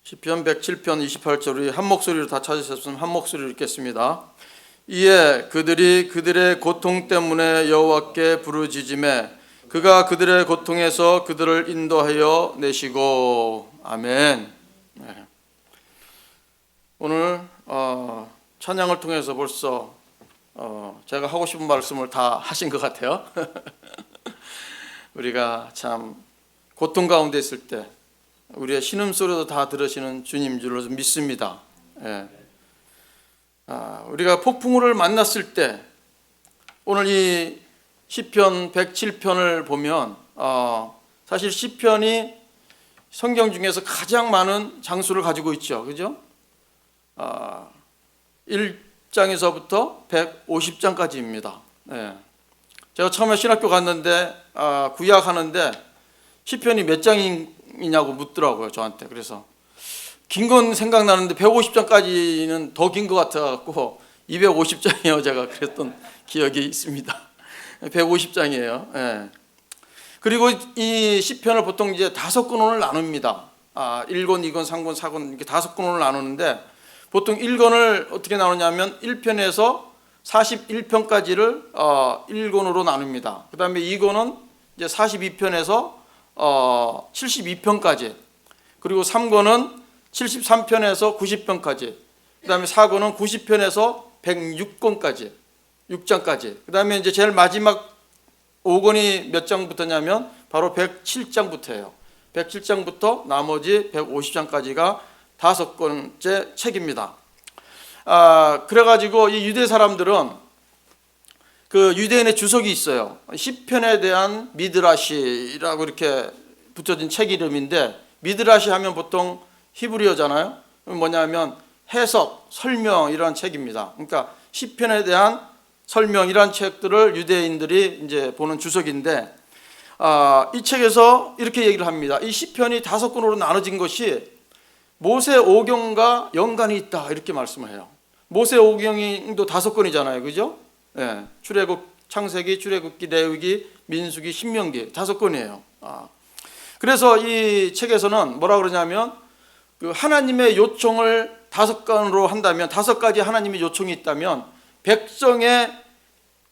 시편 107편 28절 우리 한 목소리로 다 찾으셨으면 한 목소리로 읽겠습니다. 이에 그들이 그들의 고통 때문에 여호와께 부르짖으매 그가 그들의 고통에서 그들을 인도하여 내시고. 아멘. 네. 오늘 찬양을 통해서 벌써 제가 하고 싶은 말씀을 다 하신 것 같아요. 우리가 참 고통 가운데 있을 때 우리의 신음소리도 다 들으시는 주님 줄로 믿습니다. 예. 우리가 폭풍우를 만났을 때 오늘 이 시편 107편을 보면 사실 시편이 성경 중에서 가장 많은 장수를 가지고 있죠. 그죠? 1장에서부터 150장까지입니다. 예. 제가 처음에 신학교 갔는데 구약하는데 시편이 몇 장이냐고 묻더라고요, 저한테. 그래서 긴 건 생각나는데 150장까지는 더 긴 것 같아갖고 250장이에요, 제가 그랬던 기억이 있습니다. 150장이에요. 예. 그리고 이 시편을 보통 이제 5권으로 나눕니다. 1권, 2권, 3권, 4권 이렇게 5권으로 나누는데 보통 1권을 어떻게 나누냐면 1편에서 41편까지를 1권으로 나눕니다. 그 다음에 2권은 이제 42편에서 72편까지, 그리고 3권은 73편에서 90편까지, 그 다음에 4권은 90편에서 106권까지, 6장까지. 그 다음에 이제 제일 마지막 5권이 몇 장부터냐면 바로 107장부터예요. 107장부터 나머지 150장까지가 5권째 책입니다. 그래가지고 이 유대 사람들은 그 유대인의 주석이 있어요. 시편에 대한 미드라시라고 이렇게 붙여진 책 이름인데, 미드라시 하면 보통 히브리어잖아요. 뭐냐면 해석, 설명 이런 책입니다. 그러니까 시편에 대한 설명 이런 책들을 유대인들이 이제 보는 주석인데, 이 책에서 이렇게 얘기를 합니다. 이 시편이 5권으로 나눠진 것이 모세 오경과 연관이 있다 이렇게 말씀을 해요. 모세 오경도 5권이잖아요, 그죠? 예, 출애굽, 창세기, 출애굽기, 레위기, 민수기, 신명기 5권이에요. 그래서 이 책에서는 뭐라 그러냐면 그 하나님의 요청을 5건으로 한다면 5가지 하나님의 요청이 있다면 백성의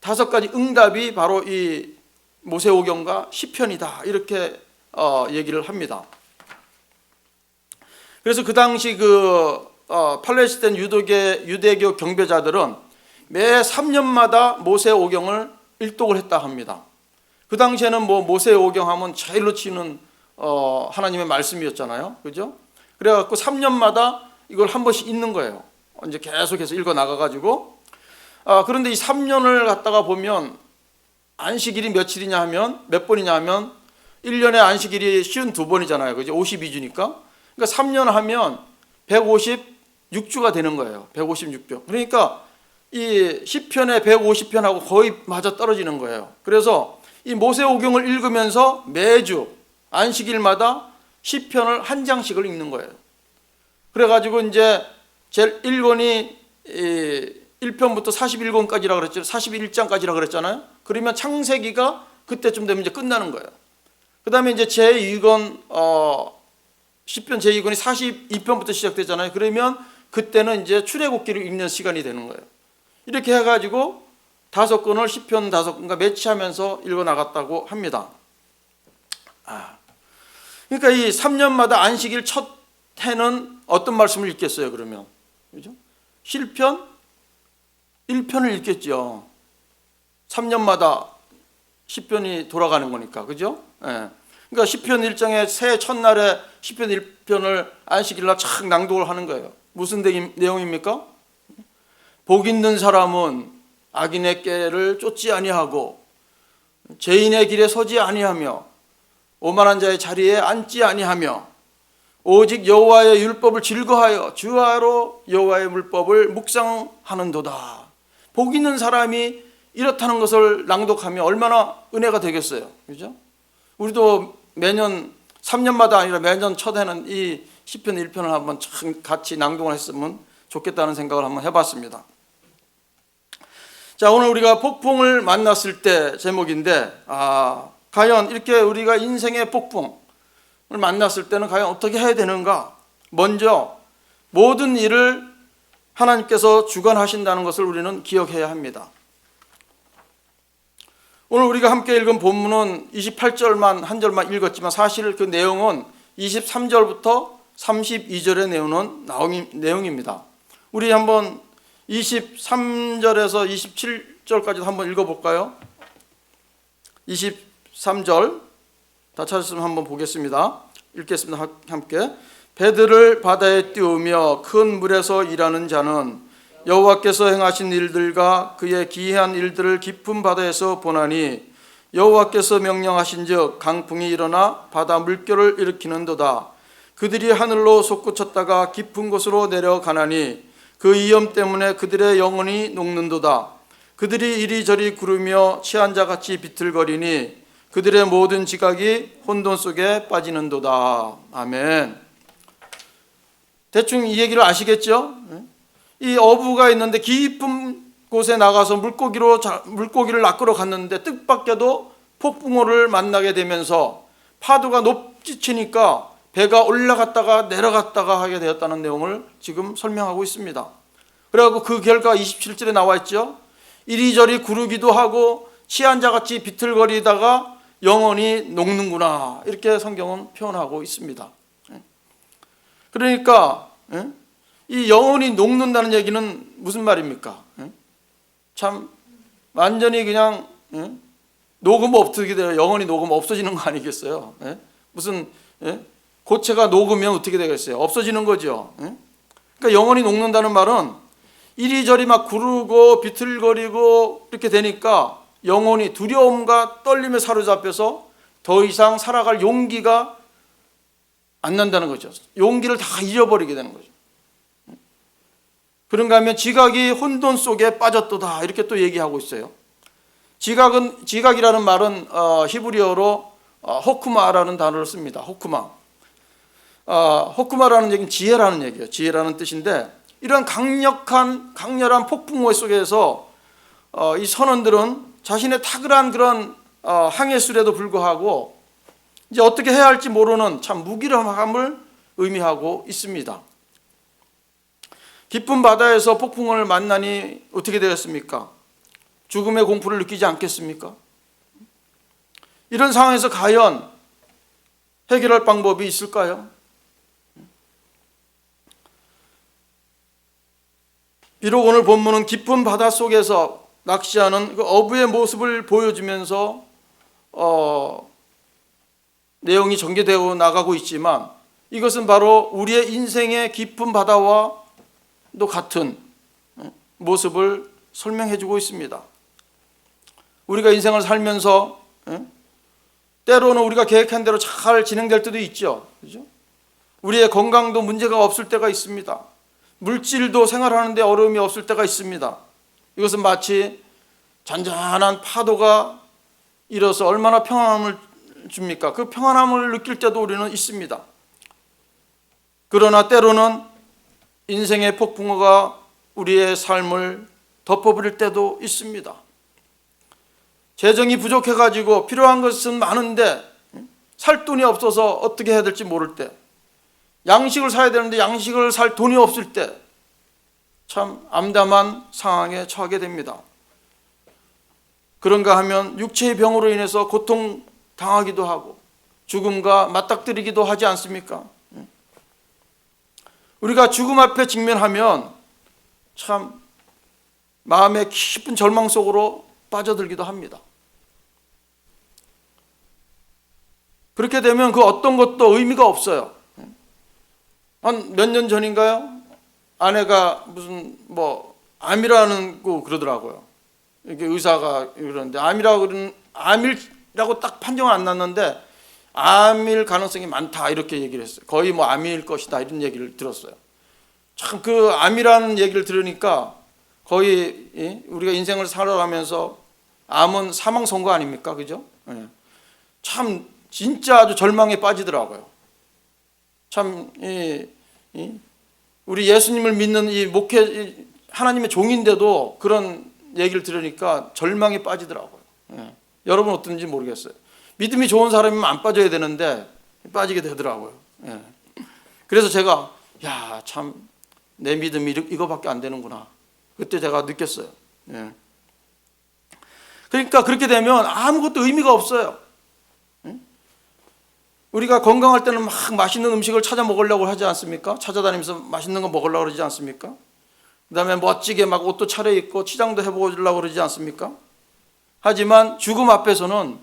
5가지 응답이 바로 이 모세오경과 시편이다 이렇게 얘기를 합니다. 그래서 그 당시 팔레스타인 유대교 경배자들은 매 3년마다 모세오경을 일독을 했다 합니다. 그 당시에는 뭐 모세오경 하면 제일로 치는 하나님의 말씀이었잖아요, 그죠? 그래갖고 3년마다 이걸 한 번씩 읽는 거예요. 이제 계속해서 읽어 나가가지고. 그런데 이 3년을 갖다가 보면 안식일이 며칠이냐 하면 몇 번이냐 하면 1년에 안식일이 52번이잖아요, 그죠? 52주니까. 그러니까 3년 하면 156주가 되는 거예요. 156주. 그러니까 이 시편의 150편하고 거의 맞아 떨어지는 거예요. 그래서 이 모세오경을 읽으면서 매주 안식일마다 시편을 한 장씩을 읽는 거예요. 그래가지고 이제 제일 1권이 1편부터 41권까지라 그랬죠. 41장까지라 그랬잖아요. 그러면 창세기가 그때쯤 되면 이제 끝나는 거예요. 그 다음에 이제 제2권 시편 제2권이 42편부터 시작되잖아요. 그러면 그때는 이제 출애굽기를 읽는 시간이 되는 거예요. 이렇게 해가지고 5권을 시편 5권과 매치하면서 읽어 나갔다고 합니다. 그러니까 이 3년마다 안식일 첫 해는 어떤 말씀을 읽겠어요, 그러면? 그죠? 시편 1편을 읽겠죠. 3년마다 시편이 돌아가는 거니까, 그죠? 예. 그러니까 시편 1장의 새해 첫날에 시편 1편을 안식일날 착 낭독을 하는 거예요. 무슨 내용입니까? 복 있는 사람은 악인의 꾀를 쫓지 아니하고 죄인의 길에 서지 아니하며 오만한 자의 자리에 앉지 아니하며 오직 여호와의 율법을 즐거하여 주야로 여호와의 율법을 묵상하는도다. 복 있는 사람이 이렇다는 것을 낭독하면 얼마나 은혜가 되겠어요, 그죠? 우리도 매년 3년마다 아니라 매년 첫 해는 이 시편 1편을 한번 같이 낭독을 했으면 좋겠다는 생각을 한번 해봤습니다. 자, 오늘 우리가 폭풍을 만났을 때 제목인데, 과연 이렇게 우리가 인생의 폭풍을 만났을 때는 과연 어떻게 해야 되는가? 먼저 모든 일을 하나님께서 주관하신다는 것을 우리는 기억해야 합니다. 오늘 우리가 함께 읽은 본문은 28절만 한 절만 읽었지만 사실 그 내용은 23절부터 32절의 내용입니다. 우리 한번 23절에서 27절까지 한번 읽어볼까요? 23절 다 찾았으면 한번 보겠습니다. 읽겠습니다. 함께. 배들을 바다에 띄우며 큰 물에서 일하는 자는 여호와께서 행하신 일들과 그의 기이한 일들을 깊은 바다에서 보나니 여호와께서 명령하신즉 강풍이 일어나 바다 물결을 일으키는도다. 그들이 하늘로 솟구쳤다가 깊은 곳으로 내려가나니 그 위엄 때문에 그들의 영혼이 녹는도다. 그들이 이리저리 구르며 취한 자같이 비틀거리니 그들의 모든 지각이 혼돈 속에 빠지는도다. 아멘. 대충 이 얘기를 아시겠죠? 이 어부가 있는데 깊은 곳에 나가서 물고기를 낚으러 갔는데 뜻밖에도 폭풍우를 만나게 되면서 파도가 높이 치니까 배가 올라갔다가 내려갔다가 하게 되었다는 내용을 지금 설명하고 있습니다. 그래갖고 그 결과 27절에 나와 있죠. 이리저리 구르기도 하고 취한 자같이 비틀거리다가 영혼이 녹는구나, 이렇게 성경은 표현하고 있습니다. 그러니까 이 영혼이 녹는다는 얘기는 무슨 말입니까? 참 완전히 그냥 녹음 어떻게 돼요? 영혼이 녹음 없어지는 거 아니겠어요? 무슨 고체가 녹으면 어떻게 되겠어요? 없어지는 거죠. 그러니까 영혼이 녹는다는 말은 이리저리 막 구르고 비틀거리고 이렇게 되니까 영혼이 두려움과 떨림에 사로잡혀서 더 이상 살아갈 용기가 안 난다는 거죠. 용기를 다 잃어버리게 되는 거죠. 그런가 하면 지각이 혼돈 속에 빠졌도다, 이렇게 또 얘기하고 있어요. 지각이라는 말은 히브리어로 호쿠마라는 단어를 씁니다. 호쿠마. 호쿠마라는 얘기는 지혜라는 얘기예요. 지혜라는 뜻인데, 이런 강렬한 폭풍우 속에서 이 선원들은 자신의 탁월한 그런 항해술에도 불구하고 이제 어떻게 해야 할지 모르는 참 무기력함을 의미하고 있습니다. 깊은 바다에서 폭풍을 만나니 어떻게 되었습니까? 죽음의 공포를 느끼지 않겠습니까? 이런 상황에서 과연 해결할 방법이 있을까요? 비록 오늘 본문은 깊은 바다 속에서 낚시하는 그 어부의 모습을 보여주면서 내용이 전개되어 나가고 있지만, 이것은 바로 우리의 인생의 깊은 바다와 또 같은 모습을 설명해 주고 있습니다. 우리가 인생을 살면서 때로는 우리가 계획한 대로 잘 진행될 때도 있죠. 그죠? 우리의 건강도 문제가 없을 때가 있습니다. 물질도 생활하는데 어려움이 없을 때가 있습니다. 이것은 마치 잔잔한 파도가 일어서 얼마나 평안함을 줍니까? 그 평안함을 느낄 때도 우리는 있습니다. 그러나 때로는 인생의 폭풍우가 우리의 삶을 덮어버릴 때도 있습니다. 재정이 부족해가지고 필요한 것은 많은데 살 돈이 없어서 어떻게 해야 될지 모를 때, 양식을 사야 되는데 양식을 살 돈이 없을 때 참 암담한 상황에 처하게 됩니다. 그런가 하면 육체의 병으로 인해서 고통당하기도 하고 죽음과 맞닥뜨리기도 하지 않습니까? 우리가 죽음 앞에 직면하면 참 마음의 깊은 절망 속으로 빠져들기도 합니다. 그렇게 되면 그 어떤 것도 의미가 없어요. 한 몇 년 전인가요? 아내가 무슨 암이라는 거 그러더라고요. 이렇게 의사가 그러는데 암이라고 딱 판정은 안 났는데 암일 가능성이 많다, 이렇게 얘기를 했어요. 거의 암일 것이다, 이런 얘기를 들었어요. 참 그 암이라는 얘기를 들으니까 거의 우리가 인생을 살아가면서 암은 사망 선고 아닙니까? 그죠? 참 진짜 아주 절망에 빠지더라고요. 참 우리 예수님을 믿는 이 하나님의 종인데도 그런 얘기를 들으니까 절망에 빠지더라고요. 여러분 어떤지 모르겠어요. 믿음이 좋은 사람이면 안 빠져야 되는데 빠지게 되더라고요. 그래서 제가 야, 참 내 믿음이 이거밖에 안 되는구나. 그때 제가 느꼈어요. 예. 그러니까 그렇게 되면 아무것도 의미가 없어요. 우리가 건강할 때는 막 맛있는 음식을 찾아 먹으려고 하지 않습니까? 찾아다니면서 맛있는 거 먹으려고 그러지 않습니까? 그 다음에 멋지게 막 옷도 차려입고 치장도 해보려고 그러지 않습니까? 하지만 죽음 앞에서는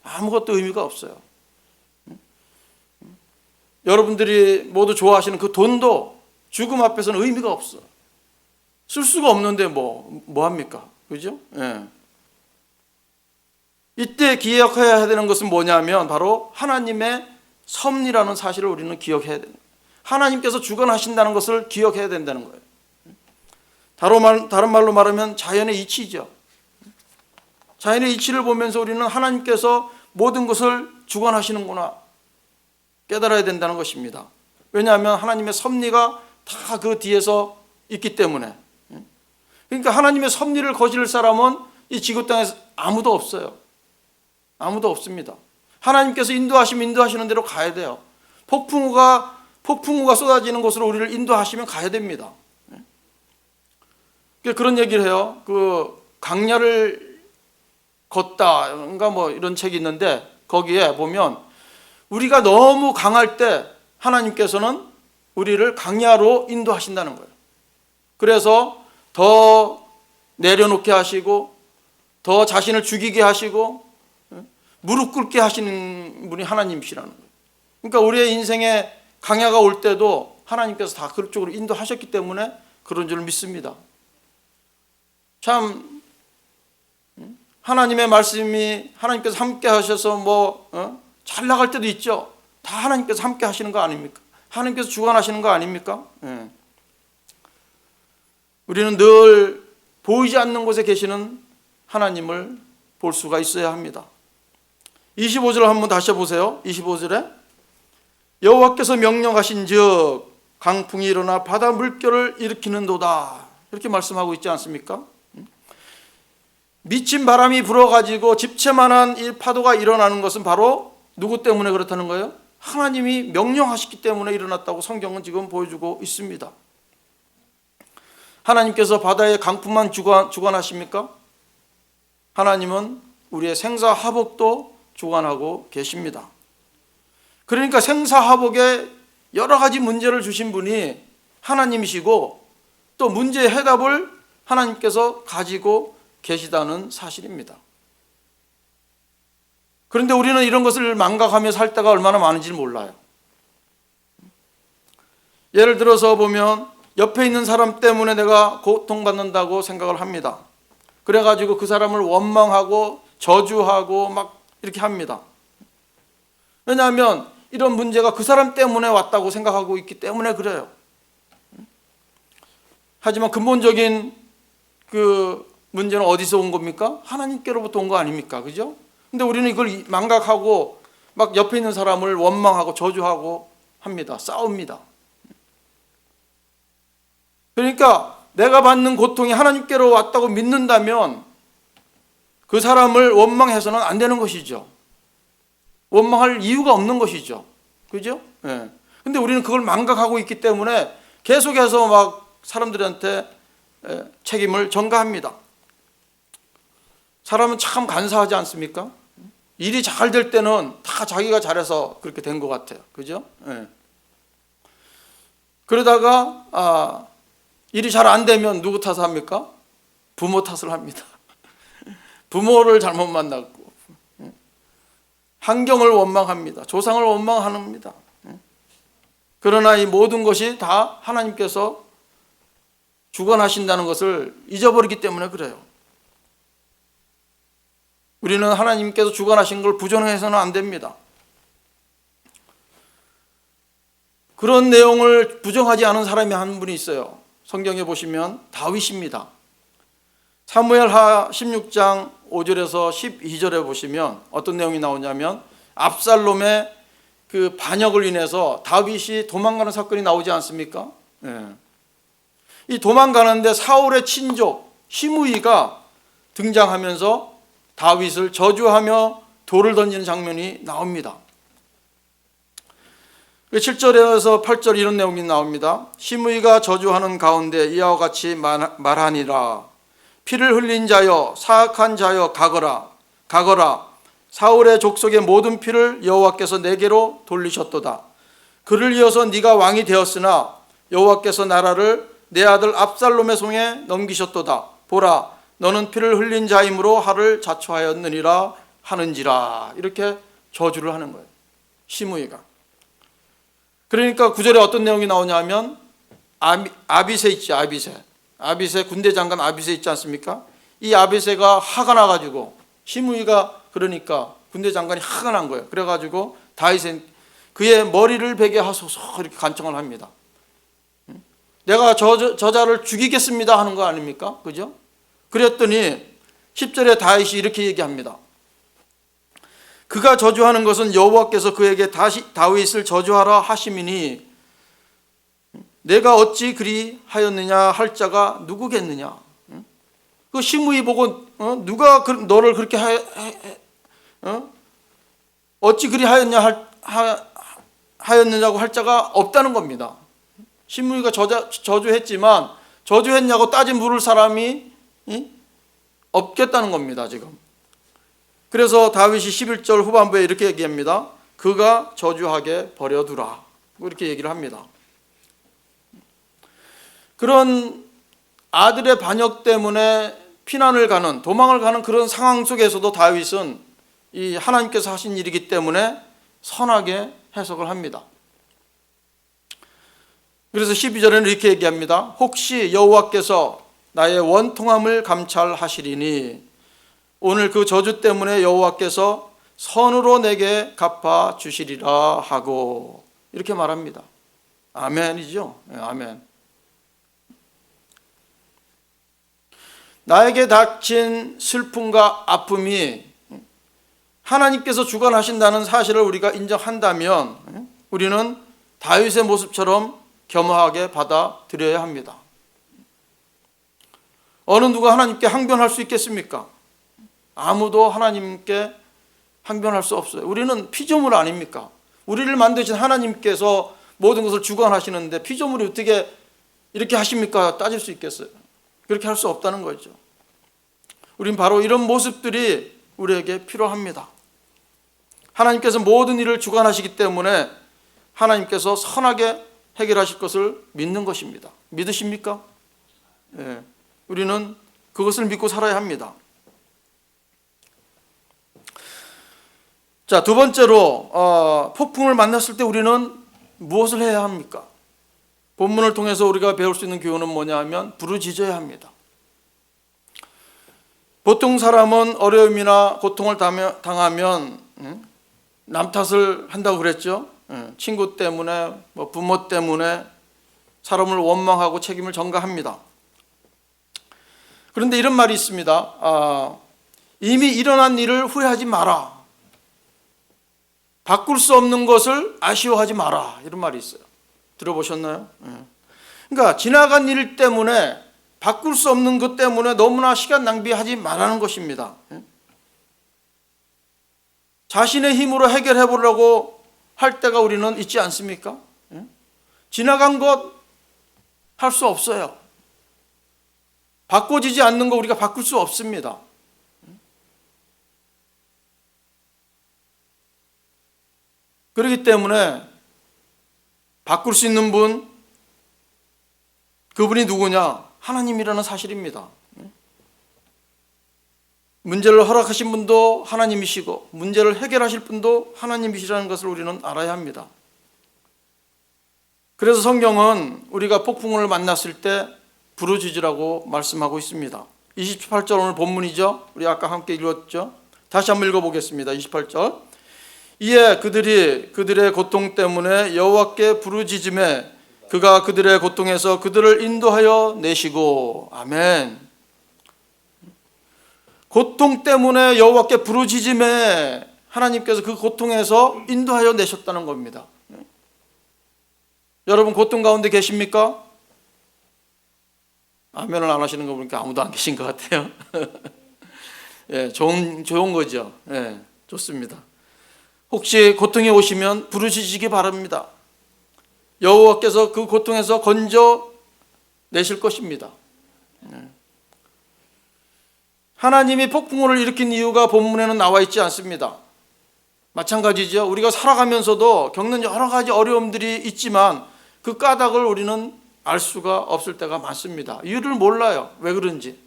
아무것도 의미가 없어요. 여러분들이 모두 좋아하시는 그 돈도 죽음 앞에서는 의미가 없어. 쓸 수가 없는데 뭐 합니까? 그죠? 예. 이때 기억해야 되는 것은 뭐냐면 바로 하나님의 섭리라는 사실을 우리는 기억해야 됩니다. 하나님께서 주관하신다는 것을 기억해야 된다는 거예요. 다른 말로 말하면 자연의 이치죠. 자연의 이치를 보면서 우리는 하나님께서 모든 것을 주관하시는구나 깨달아야 된다는 것입니다. 왜냐하면 하나님의 섭리가 다 그 뒤에서 있기 때문에. 그러니까 하나님의 섭리를 거스를 사람은 이 지구 땅에 아무도 없어요. 아무도 없습니다. 하나님께서 인도하시는 대로 가야 돼요. 폭풍우가 쏟아지는 곳으로 우리를 인도하시면 가야 됩니다. 그런 얘기를 해요. 그 강야를 걷다, 그러니까 뭐 이런 책이 있는데 거기에 보면 우리가 너무 강할 때 하나님께서는 우리를 강야로 인도하신다는 거예요. 그래서 더 내려놓게 하시고 더 자신을 죽이게 하시고 무릎 꿇게 하시는 분이 하나님이시라는 거예요. 그러니까 우리의 인생에 강야가 올 때도 하나님께서 다 그쪽으로 인도하셨기 때문에 그런 줄 믿습니다. 참 하나님의 말씀이 하나님께서 함께 하셔서 잘 나갈 때도 있죠. 다 하나님께서 함께 하시는 거 아닙니까? 하나님께서 주관하시는 거 아닙니까? 예. 우리는 늘 보이지 않는 곳에 계시는 하나님을 볼 수가 있어야 합니다. 25절 한번 다시 보세요. 25절에 여호와께서 명령하신즉 강풍이 일어나 바다 물결을 일으키는도다 이렇게 말씀하고 있지 않습니까? 미친 바람이 불어가지고 집채만한 이 파도가 일어나는 것은 바로 누구 때문에 그렇다는 거예요? 하나님이 명령하셨기 때문에 일어났다고 성경은 지금 보여주고 있습니다. 하나님께서 바다의 강풍만 주관하십니까? 하나님은 우리의 생사화복도 주관하고 계십니다. 그러니까 생사화복에 여러 가지 문제를 주신 분이 하나님이시고 또 문제의 해답을 하나님께서 가지고 계시다는 사실입니다. 그런데 우리는 이런 것을 망각하며 살 때가 얼마나 많은지 몰라요. 예를 들어서 보면 옆에 있는 사람 때문에 내가 고통받는다고 생각을 합니다. 그래가지고 그 사람을 원망하고 저주하고 막 이렇게 합니다. 왜냐하면 이런 문제가 그 사람 때문에 왔다고 생각하고 있기 때문에 그래요. 하지만 근본적인 그 문제는 어디서 온 겁니까? 하나님께로부터 온 거 아닙니까? 그죠? 근데 우리는 이걸 망각하고 막 옆에 있는 사람을 원망하고 저주하고 합니다. 싸웁니다. 그러니까 내가 받는 고통이 하나님께로 왔다고 믿는다면 그 사람을 원망해서는 안 되는 것이죠. 원망할 이유가 없는 것이죠. 그죠? 예. 근데 우리는 그걸 망각하고 있기 때문에 계속해서 막 사람들한테 책임을 전가합니다. 사람은 참 간사하지 않습니까? 일이 잘 될 때는 다 자기가 잘해서 그렇게 된 것 같아요. 그죠? 예. 그러다가 일이 잘 안 되면 누구 탓을 합니까? 부모 탓을 합니다. 부모를 잘못 만났고 환경을 원망합니다. 조상을 원망합니다. 그러나 이 모든 것이 다 하나님께서 주관하신다는 것을 잊어버리기 때문에 그래요. 우리는 하나님께서 주관하신 걸 부정해서는 안 됩니다. 그런 내용을 부정하지 않은 사람이 한 분이 있어요. 성경에 보시면 다윗입니다. 사무엘하 16장 5절에서 12절에 보시면 어떤 내용이 나오냐면 압살롬의 그 반역을 인해서 다윗이 도망가는 사건이 나오지 않습니까? 네. 이 도망가는데 사울의 친족 시므이가 등장하면서 다윗을 저주하며 돌을 던지는 장면이 나옵니다. 7절에서 8절 이런 내용이 나옵니다. 시므이가 저주하는 가운데 이와 같이 말하니라. 피를 흘린 자여, 사악한 자여, 가거라. 가거라. 사울의 족속의 모든 피를 여호와께서 내게로 돌리셨도다. 그를 이어서 네가 왕이 되었으나 여호와께서 나라를 내 아들 압살롬의 손에 넘기셨도다. 보라, 너는 피를 흘린 자이므로 하를 자초하였느니라 하는지라. 이렇게 저주를 하는 거예요, 시므이가. 그러니까 9절에 어떤 내용이 나오냐면 아비새 있지, 아비새 군대 장관 아비새 있지 않습니까? 이 아비새가 화가 나가지고, 시므이가 그러니까 군대 장관이 화가 난 거예요. 그래가지고 다윗은 그의 머리를 베게 하소서 이렇게 간청을 합니다. 내가 저자를 죽이겠습니다 하는 거 아닙니까? 그죠? 그랬더니 10절에 다윗이 이렇게 얘기합니다. 그가 저주하는 것은 여호와께서 그에게 다시 다윗을 저주하라 하심이니 내가 어찌 그리 하였느냐 할 자가 누구겠느냐. 그 시므이 보고 누가 너를 그렇게 어찌 그리 하였느냐고 할 자가 없다는 겁니다. 시므이가 저주했지만 저주했냐고 따진 물을 사람이 없겠다는 겁니다, 지금. 그래서 다윗이 11절 후반부에 이렇게 얘기합니다. 그가 저주하게 버려두라. 이렇게 얘기를 합니다. 그런 아들의 반역 때문에 피난을 가는, 도망을 가는 그런 상황 속에서도 다윗은 이 하나님께서 하신 일이기 때문에 선하게 해석을 합니다. 그래서 12절에는 이렇게 얘기합니다. 혹시 여호와께서 나의 원통함을 감찰하시리니 오늘 그 저주 때문에 여호와께서 선으로 내게 갚아 주시리라 하고 이렇게 말합니다. 아멘이죠? 아멘. 나에게 닥친 슬픔과 아픔이 하나님께서 주관하신다는 사실을 우리가 인정한다면 우리는 다윗의 모습처럼 겸허하게 받아들여야 합니다. 어느 누가 하나님께 항변할 수 있겠습니까? 아무도 하나님께 항변할 수 없어요. 우리는 피조물 아닙니까? 우리를 만드신 하나님께서 모든 것을 주관하시는데 피조물이 어떻게 이렇게 하십니까? 따질 수 있겠어요? 그렇게 할 수 없다는 거죠. 우린 바로 이런 모습들이 우리에게 필요합니다. 하나님께서 모든 일을 주관하시기 때문에 하나님께서 선하게 해결하실 것을 믿는 것입니다. 믿으십니까? 네. 우리는 그것을 믿고 살아야 합니다. 자, 두 번째로 폭풍을 만났을 때 우리는 무엇을 해야 합니까? 본문을 통해서 우리가 배울 수 있는 교훈은 뭐냐 하면 부르짖어야 합니다. 보통 사람은 어려움이나 고통을 당하면 남 탓을 한다고 그랬죠. 친구 때문에, 부모 때문에 사람을 원망하고 책임을 전가합니다. 그런데 이런 말이 있습니다. 이미 일어난 일을 후회하지 마라. 바꿀 수 없는 것을 아쉬워하지 마라. 이런 말이 있어요. 들어보셨나요? 그러니까 지나간 일 때문에, 바꿀 수 없는 것 때문에 너무나 시간 낭비하지 말라는 것입니다. 자신의 힘으로 해결해 보려고 할 때가 우리는 있지 않습니까? 지나간 것 할 수 없어요. 바꿔지지 않는 거 우리가 바꿀 수 없습니다. 그렇기 때문에 바꿀 수 있는 분, 그분이 누구냐? 하나님이라는 사실입니다. 문제를 허락하신 분도 하나님이시고 문제를 해결하실 분도 하나님이시라는 것을 우리는 알아야 합니다. 그래서 성경은 우리가 폭풍을 만났을 때 부르짖으라고 말씀하고 있습니다. 28절 오늘 본문이죠. 우리 아까 함께 읽었죠. 다시 한번 읽어보겠습니다. 28절. 이에 그들이 그들의 고통 때문에 여호와께 부르짖음에 그가 그들의 고통에서 그들을 인도하여 내시고. 아멘. 고통 때문에 여호와께 부르짖음에 하나님께서 그 고통에서 인도하여 내셨다는 겁니다. 여러분 고통 가운데 계십니까? 아멘을 안 하시는 거 보니까 아무도 안 계신 것 같아요. 예, 좋은 거죠. 예, 좋습니다. 혹시 고통이 오시면 부르짖으시기 바랍니다. 여호와께서 그 고통에서 건져 내실 것입니다. 하나님이 폭풍우를 일으킨 이유가 본문에는 나와 있지 않습니다. 마찬가지죠. 우리가 살아가면서도 겪는 여러 가지 어려움들이 있지만 그 까닭을 우리는 알 수가 없을 때가 많습니다. 이유를 몰라요. 왜 그런지.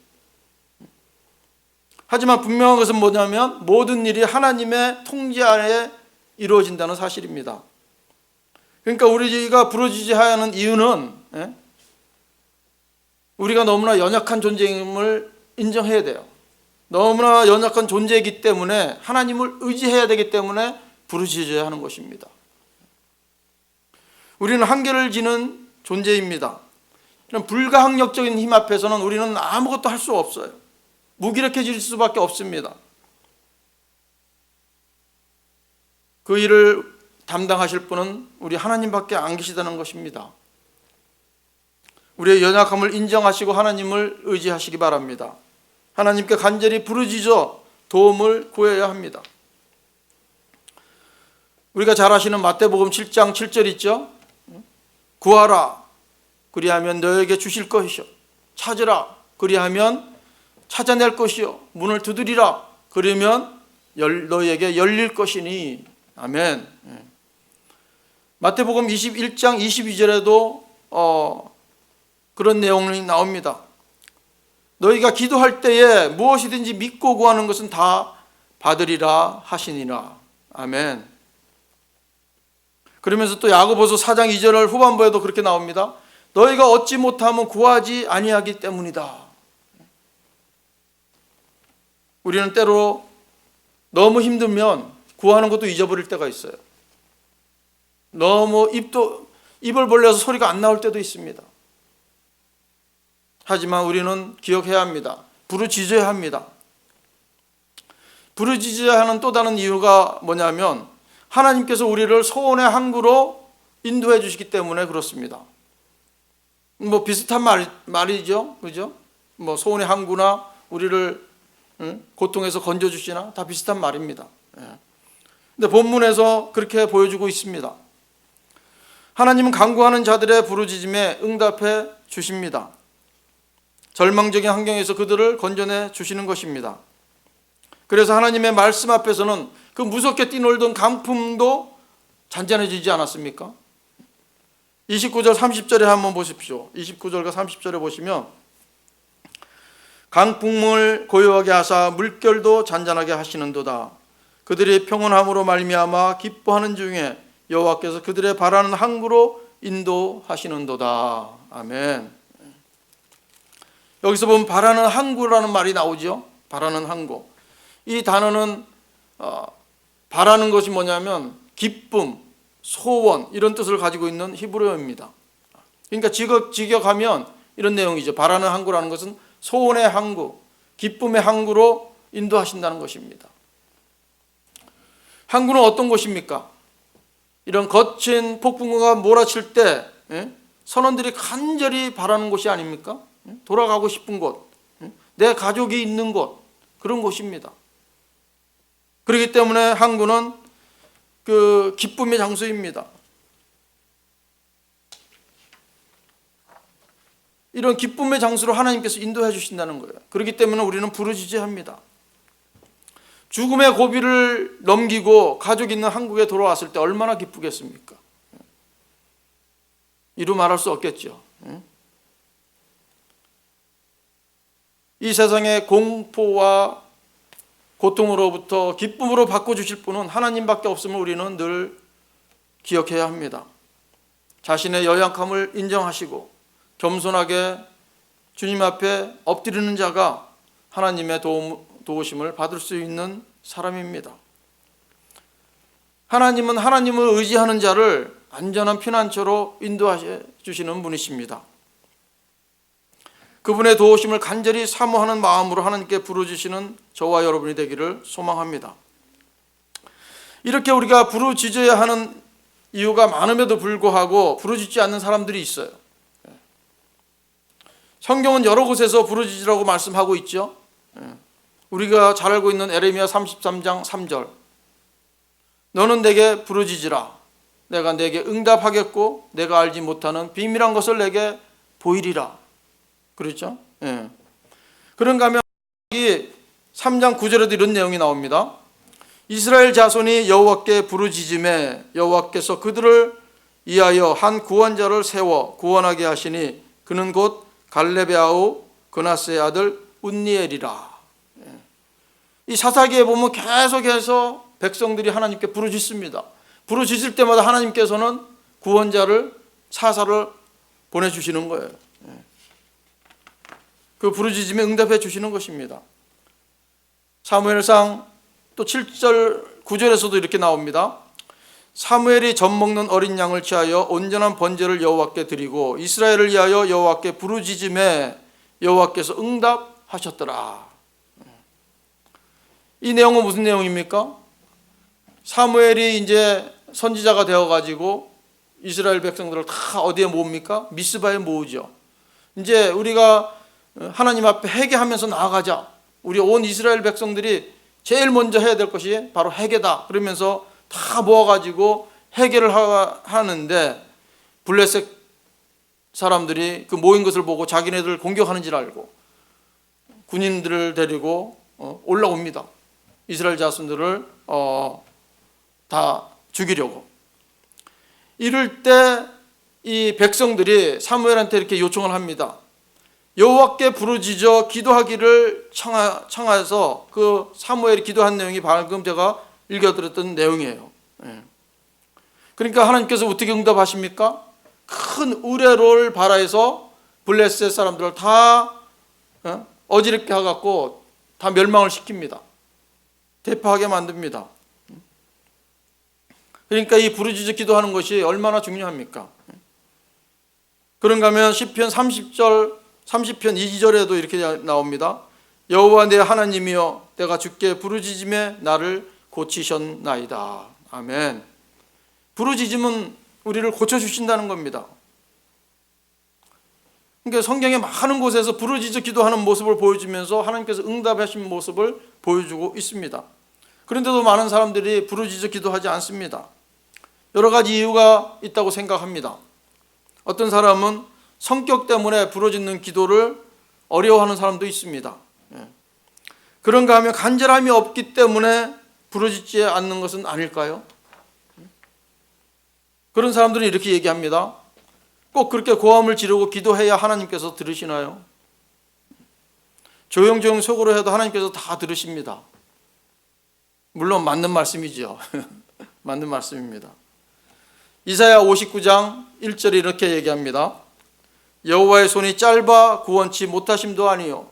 하지만 분명한 것은 뭐냐면 모든 일이 하나님의 통제 아래 이루어진다는 사실입니다. 그러니까 우리가 부르짖어야 하는 이유는 우리가 너무나 연약한 존재임을 인정해야 돼요. 너무나 연약한 존재이기 때문에 하나님을 의지해야 되기 때문에 부르짖어야 하는 것입니다. 우리는 한계를 지는 존재입니다. 이런 불가항력적인 힘 앞에서는 우리는 아무것도 할 수 없어요. 무기력해질 수밖에 없습니다. 그 일을 담당하실 분은 우리 하나님밖에 안 계시다는 것입니다. 우리의 연약함을 인정하시고 하나님을 의지하시기 바랍니다. 하나님께 간절히 부르짖어 도움을 구해야 합니다. 우리가 잘 아시는 마태복음 7장 7절 있죠? 구하라 그리하면 너에게 주실 것이요 찾으라 그리하면 찾아낼 것이요 문을 두드리라 그러면 너에게 열릴 것이니. 아멘. 마태복음 21장 22절에도 그런 내용이 나옵니다. 너희가 기도할 때에 무엇이든지 믿고 구하는 것은 다 받으리라 하시니라. 아멘. 그러면서 또 야고보서 4장 2절 후반부에도 그렇게 나옵니다. 너희가 얻지 못하면 구하지 아니하기 때문이다. 우리는 때로 너무 힘들면 구하는 것도 잊어버릴 때가 있어요. 너무 입을 벌려서 소리가 안 나올 때도 있습니다. 하지만 우리는 기억해야 합니다. 부르짖어야 합니다. 부르짖어야 하는 또 다른 이유가 뭐냐면 하나님께서 우리를 소원의 항구로 인도해 주시기 때문에 그렇습니다. 뭐 비슷한 말이죠. 그죠? 뭐 소원의 항구나 우리를 고통에서 건져 주시나 다 비슷한 말입니다. 근데 본문에서 그렇게 보여주고 있습니다. 하나님은 간구하는 자들의 부르짖음에 응답해 주십니다. 절망적인 환경에서 그들을 건져내 주시는 것입니다. 그래서 하나님의 말씀 앞에서는 그 무섭게 뛰놀던 강풍도 잔잔해지지 않았습니까? 29절 30절에 한번 보십시오. 29절과 30절에 보시면 강풍을 고요하게 하사 물결도 잔잔하게 하시는도다. 그들이 평온함으로 말미암아 기뻐하는 중에 여호와께서 그들의 바라는 항구로 인도하시는도다. 아멘. 여기서 보면 바라는 항구라는 말이 나오죠. 바라는 항구. 이 단어는 바라는 것이 뭐냐면 기쁨, 소원 이런 뜻을 가지고 있는 히브리어입니다. 그러니까 직역하면 이런 내용이죠. 바라는 항구라는 것은 소원의 항구, 기쁨의 항구로 인도하신다는 것입니다. 항구는 어떤 곳입니까? 이런 거친 폭풍우가 몰아칠 때 선원들이 간절히 바라는 곳이 아닙니까? 돌아가고 싶은 곳, 내 가족이 있는 곳, 그런 곳입니다. 그렇기 때문에 항구는 그 기쁨의 장소입니다. 이런 기쁨의 장소로 하나님께서 인도해 주신다는 거예요. 그렇기 때문에 우리는 부르짖어야 합니다. 죽음의 고비를 넘기고 가족 있는 한국에 돌아왔을 때 얼마나 기쁘겠습니까? 이루 말할 수 없겠죠. 이 세상의 공포와 고통으로부터 기쁨으로 바꿔주실 분은 하나님밖에 없음을 우리는 늘 기억해야 합니다. 자신의 연약함을 인정하시고 겸손하게 주님 앞에 엎드리는 자가 하나님의 도우심을 받을 수 있는 사람입니다. 하나님은 하나님을 의지하는 자를 안전한 피난처로 인도하셔 주시는 분이십니다. 그분의 도우심을 간절히 사모하는 마음으로 하나님께 부르짖으시는 저와 여러분이 되기를 소망합니다. 이렇게 우리가 부르짖어야 하는 이유가 많음에도 불구하고 부르짖지 않는 사람들이 있어요. 성경은 여러 곳에서 부르짖으라고 말씀하고 있죠. 우리가 잘 알고 있는 에레미야 33장 3절 너는 내게 부르짖으라 내가 내게 응답하겠고 내가 알지 못하는 비밀한 것을 내게 보이리라. 그렇죠? 예. 그런가 하면 이 3장 9절에도 이런 내용이 나옵니다. 이스라엘 자손이 여호와께 부르짖음에 여호와께서 그들을 위하여 한 구원자를 세워 구원하게 하시니 그는 곧 갈렙의 아우 그나스의 아들 운니엘이라. 이 사사기에 보면 계속해서 백성들이 하나님께 부르짖습니다. 부르짖을 때마다 하나님께서는 구원자를 사사를 보내주시는 거예요. 그 부르짖음에 응답해 주시는 것입니다. 사무엘상 또 7절 9절에서도 이렇게 나옵니다. 사무엘이 젖 먹는 어린 양을 취하여 온전한 번제를 여호와께 드리고 이스라엘을 위하여 여호와께 부르짖음에 여호와께서 응답하셨더라. 이 내용은 무슨 내용입니까? 사무엘이 이제 선지자가 되어가지고 이스라엘 백성들을 다 어디에 모읍니까? 미스바에 모으죠. 이제 우리가 하나님 앞에 회개하면서 나아가자. 우리 온 이스라엘 백성들이 제일 먼저 해야 될 것이 바로 회개다. 그러면서 다 모아가지고 회개를 하는데 블레셋 사람들이 그 모인 것을 보고 자기네들 공격하는 줄 알고 군인들을 데리고 올라옵니다. 이스라엘 자손들을 다 죽이려고. 이럴 때 이 백성들이 사무엘한테 이렇게 요청을 합니다. 여호와께 부르짖어 기도하기를 청하여서 그 사무엘이 기도한 내용이 방금 제가 읽어드렸던 내용이에요. 그러니까 하나님께서 어떻게 응답하십니까? 큰 의뢰를 발하여서 블레셋 사람들을 다 어지럽게 해갖고 다 멸망을 시킵니다. 대파하게 만듭니다. 그러니까 이 부르짖어 기도하는 것이 얼마나 중요합니까? 그런가 하면 시편 30편 2절에도 이렇게 나옵니다. 여호와 내 하나님이여 내가 주께 부르짖음에 나를 고치셨나이다. 아멘. 부르짖음은 우리를 고쳐주신다는 겁니다. 그러니까 성경의 많은 곳에서 부르짖어 기도하는 모습을 보여주면서 하나님께서 응답하신 모습을 보여주고 있습니다. 그런데도 많은 사람들이 부르짖어 기도하지 않습니다. 여러 가지 이유가 있다고 생각합니다. 어떤 사람은 성격 때문에 부르짖는 기도를 어려워하는 사람도 있습니다. 그런가 하면 간절함이 없기 때문에 부르짖지 않는 것은 아닐까요? 그런 사람들은 이렇게 얘기합니다. 꼭 그렇게 고함을 지르고 기도해야 하나님께서 들으시나요? 조용조용 속으로 해도 하나님께서 다 들으십니다. 물론 맞는 말씀이죠. 맞는 말씀입니다. 이사야 59장 1절에 이렇게 얘기합니다. 여호와의 손이 짧아 구원치 못하심도 아니요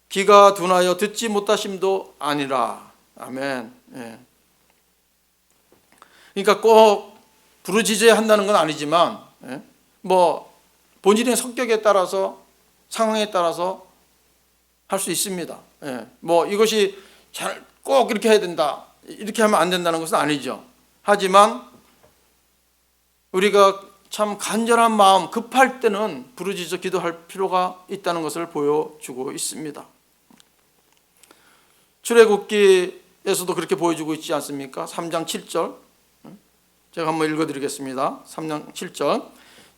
귀가 둔하여 듣지 못하심도 아니라. 아멘. 그러니까 꼭 부르짖어야 한다는 건 아니지만 뭐 본인의 성격에 따라서 상황에 따라서 할 수 있습니다. 뭐 이것이 꼭 이렇게 해야 된다, 이렇게 하면 안 된다는 것은 아니죠. 하지만 우리가 참 간절한 마음, 급할 때는 부르짖어 기도할 필요가 있다는 것을 보여주고 있습니다. 출애굽기에서도 그렇게 보여주고 있지 않습니까? 3장 7절 제가 한번 읽어드리겠습니다. 3장 7절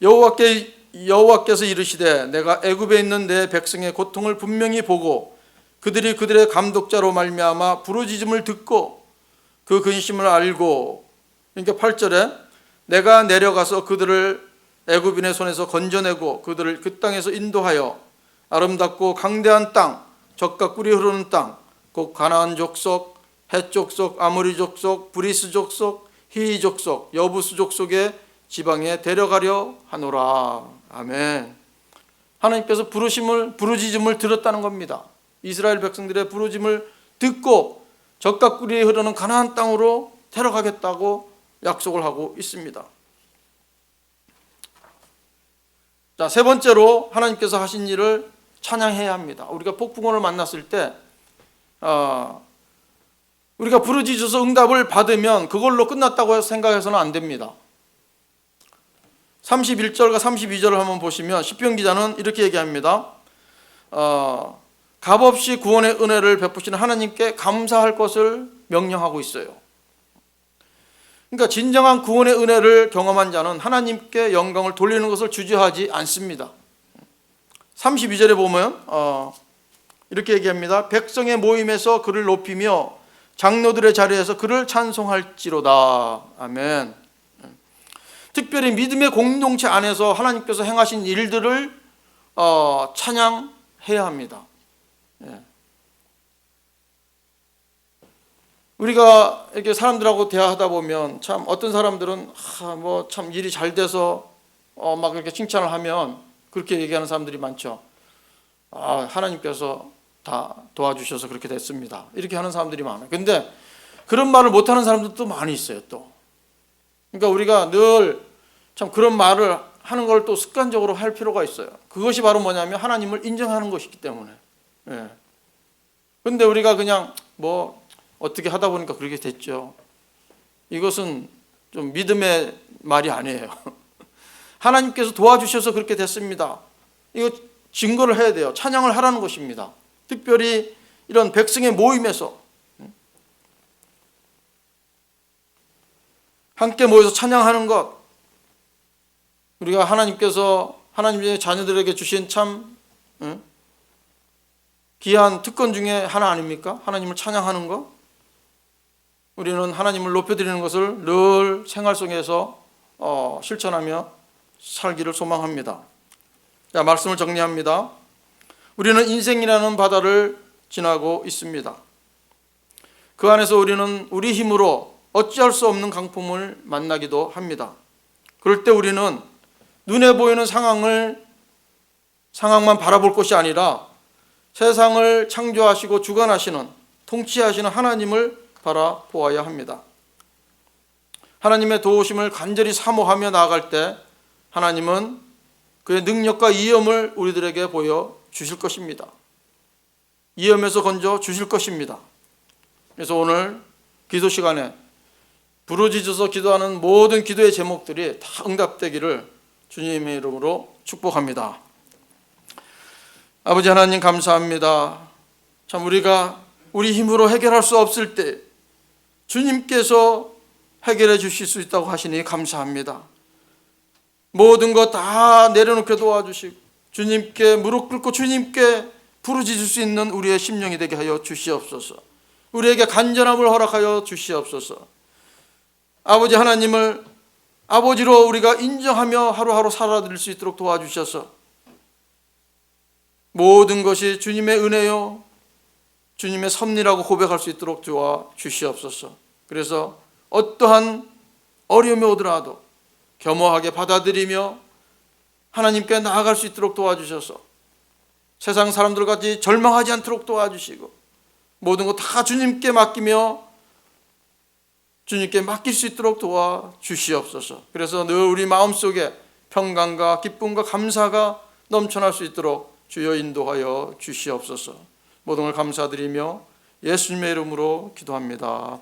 여호와께서 이르시되 내가 애굽에 있는 내 백성의 고통을 분명히 보고 그들이 그들의 감독자로 말미암아 부르짖음을 듣고 그 근심을 알고. 그러니까 8절에 내가 내려가서 그들을 애굽인의 손에서 건져내고 그들을 그 땅에서 인도하여 아름답고 강대한 땅, 젖과 꿀이 흐르는 땅, 곧 가나안 족속, 헷 족속, 아모리 족속, 브리스 족속, 히위 족속, 여부스 족속의 지방에 데려가려 하노라. 아멘. 하나님께서 부르짖음을 들었다는 겁니다. 이스라엘 백성들의 부르짖음을 듣고 젖과 꿀이 흐르는 가나안 땅으로 데려가겠다고 약속을 하고 있습니다. 자, 세 번째로 하나님께서 하신 일을 찬양해야 합니다. 우리가 폭풍우를 만났을 때 우리가 부르짖어서 응답을 받으면 그걸로 끝났다고 생각해서는 안 됩니다. 31절과 32절을 한번 보시면 시편 기자는 이렇게 얘기합니다. 값없이 구원의 은혜를 베푸시는 하나님께 감사할 것을 명령하고 있어요. 그러니까 진정한 구원의 은혜를 경험한 자는 하나님께 영광을 돌리는 것을 주저하지 않습니다. 32절에 보면 이렇게 얘기합니다. 백성의 모임에서 그를 높이며 장로들의 자리에서 그를 찬송할지로다. 아멘. 특별히 믿음의 공동체 안에서 하나님께서 행하신 일들을 찬양해야 합니다. 우리가 이렇게 사람들하고 대화하다 보면 참 어떤 사람들은 뭐 참 일이 잘 돼서 막 이렇게 칭찬을 하면 그렇게 얘기하는 사람들이 많죠. 하나님께서 다 도와주셔서 그렇게 됐습니다. 이렇게 하는 사람들이 많아요. 근데 그런 말을 못하는 사람들도 많이 있어요. 또 그러니까 우리가 늘 참 그런 말을 하는 걸 또 습관적으로 할 필요가 있어요. 그것이 바로 뭐냐면 하나님을 인정하는 것이기 때문에. 근데 우리가 그냥 뭐 어떻게 하다 보니까 그렇게 됐죠. 이것은 좀 믿음의 말이 아니에요. 하나님께서 도와주셔서 그렇게 됐습니다. 이거 증거를 해야 돼요. 찬양을 하라는 것입니다. 특별히 이런 백성의 모임에서 함께 모여서 찬양하는 것, 우리가 하나님께서 하나님의 자녀들에게 주신 참 귀한 특권 중에 하나 아닙니까? 하나님을 찬양하는 것. 우리는 하나님을 높여드리는 것을 늘 생활 속에서 실천하며 살기를 소망합니다. 자, 말씀을 정리합니다. 우리는 인생이라는 바다를 지나고 있습니다. 그 안에서 우리는 우리 힘으로 어찌할 수 없는 강풍을 만나기도 합니다. 그럴 때 우리는 눈에 보이는 상황만 바라볼 것이 아니라 세상을 창조하시고 주관하시는, 통치하시는 하나님을 바라보아야 합니다. 하나님의 도우심을 간절히 사모하며 나아갈 때 하나님은 그의 능력과 이엄을 우리들에게 보여주실 것입니다. 이엄에서 건져 주실 것입니다. 그래서 오늘 기도 시간에 부르짖어서 기도하는 모든 기도의 제목들이 다 응답되기를 주님의 이름으로 축복합니다. 아버지 하나님 감사합니다. 참 우리가 우리 힘으로 해결할 수 없을 때 주님께서 해결해 주실 수 있다고 하시니 감사합니다. 모든 것 다 내려놓게 도와주시고 주님께 무릎 꿇고 주님께 부르짖을 수 있는 우리의 심령이 되게 하여 주시옵소서. 우리에게 간절함을 허락하여 주시옵소서. 아버지 하나님을 아버지로 우리가 인정하며 하루하루 살아드릴 수 있도록 도와주셔서 모든 것이 주님의 은혜요 주님의 섭리라고 고백할 수 있도록 도와주시옵소서. 그래서 어떠한 어려움이 오더라도 겸허하게 받아들이며 하나님께 나아갈 수 있도록 도와주셔서 세상 사람들같이 절망하지 않도록 도와주시고 모든 것 다 주님께 맡기며 주님께 맡길 수 있도록 도와주시옵소서. 그래서 늘 우리 마음속에 평강과 기쁨과 감사가 넘쳐날 수 있도록 주여 인도하여 주시옵소서. 모든 걸 감사드리며 예수님의 이름으로 기도합니다.